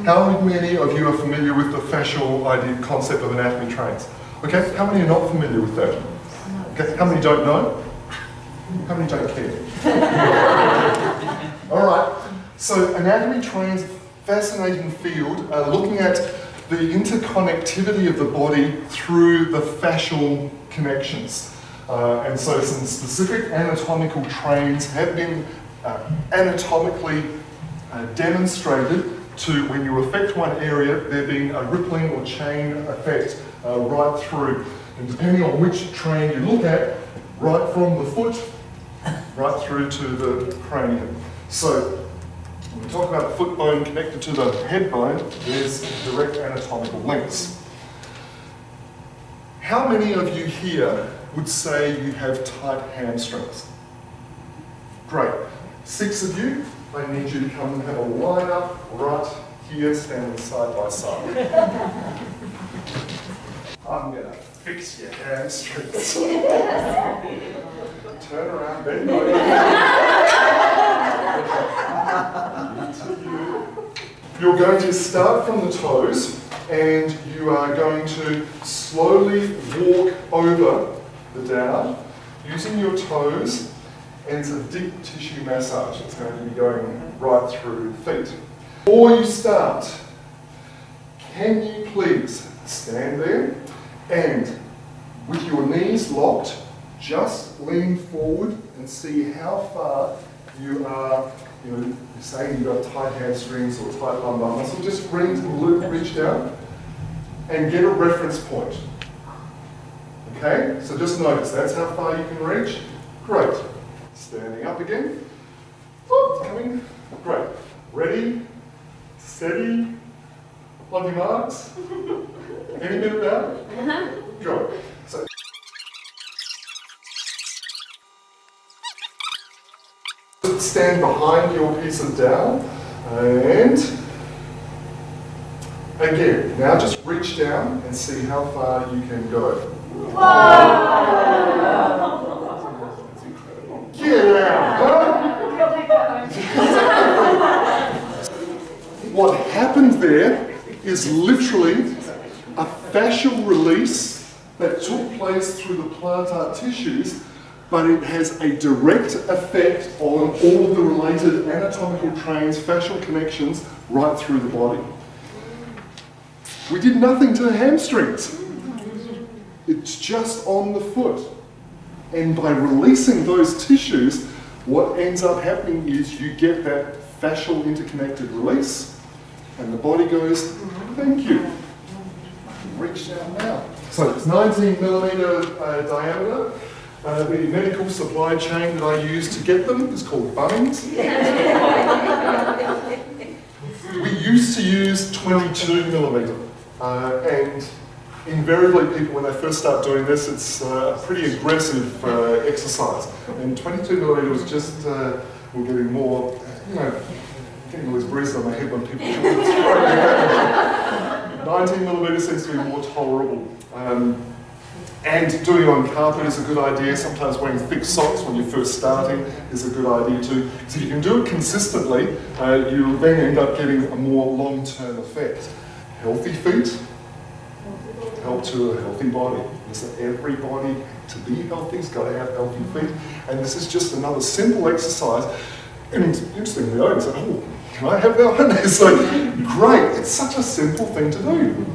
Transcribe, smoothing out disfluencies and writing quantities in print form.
How many of you are familiar with the fascial idea, concept of anatomy trains? Okay, how many are not familiar with that? Okay, how many don't know? How many don't care? All right, so anatomy trains, fascinating field, looking at the interconnectivity of the body through the fascial connections. And so some specific anatomical trains have been anatomically demonstrated to, when you affect one area, there being a rippling or chain effect right through. And depending on which train you look at, right from the foot, right through to the cranium. So, when we talk about the foot bone connected to the head bone, there's direct anatomical links. How many of you here would say you have tight hamstrings? Great. 6 of you, I need you to come and have a line up right here, standing side by side. I'm going to fix your hamstrings. Turn around, bend over. You're going to start from the toes, and you are going to slowly walk over the down using your toes, and it's a deep tissue massage. It's going to be going right through the feet. Before you start, can you please stand there and with your knees locked, just lean forward and see how far you are, you're saying you've got tight hamstrings or tight lumbar muscle, just reach down and get a reference point. Okay, so just notice, that's how far you can reach. Great. Standing up again. Whoop, coming. Great. Ready, steady, on your marks. Any minute now? Go. So. Stand behind your piece of dowel, and again, now just reach down and see how far you can go. Wow! That's incredible. Get out, huh? What happened there is literally a fascial release that took place through the plantar tissues, but it has a direct effect on all of the related anatomical trains, fascial connections, right through the body. We did nothing to the hamstrings. It's just on the foot. And by releasing those tissues, what ends up happening is you get that fascial interconnected release, and the body goes, thank you. Reach down now. So it's 19 millimeter diameter. The medical supply chain that I use to get them is called Bunnings. We used to use 22 millimeter, and invariably people, when they first start doing this, it's a pretty aggressive exercise. And 22 millimeter was just, we're getting more, getting all these bruises on my head when people do it. 19 millimeter seems to be more tolerable. And doing it on carpet is a good idea. Sometimes wearing thick socks when you're first starting is a good idea too. So if you can do it consistently, you then end up getting a more long-term effect. Healthy feet help to a healthy body. So everybody, to be healthy, has got to have healthy feet. And this is just another simple exercise. And interestingly, I said, oh, can I have that one? It's like, great, it's such a simple thing to do.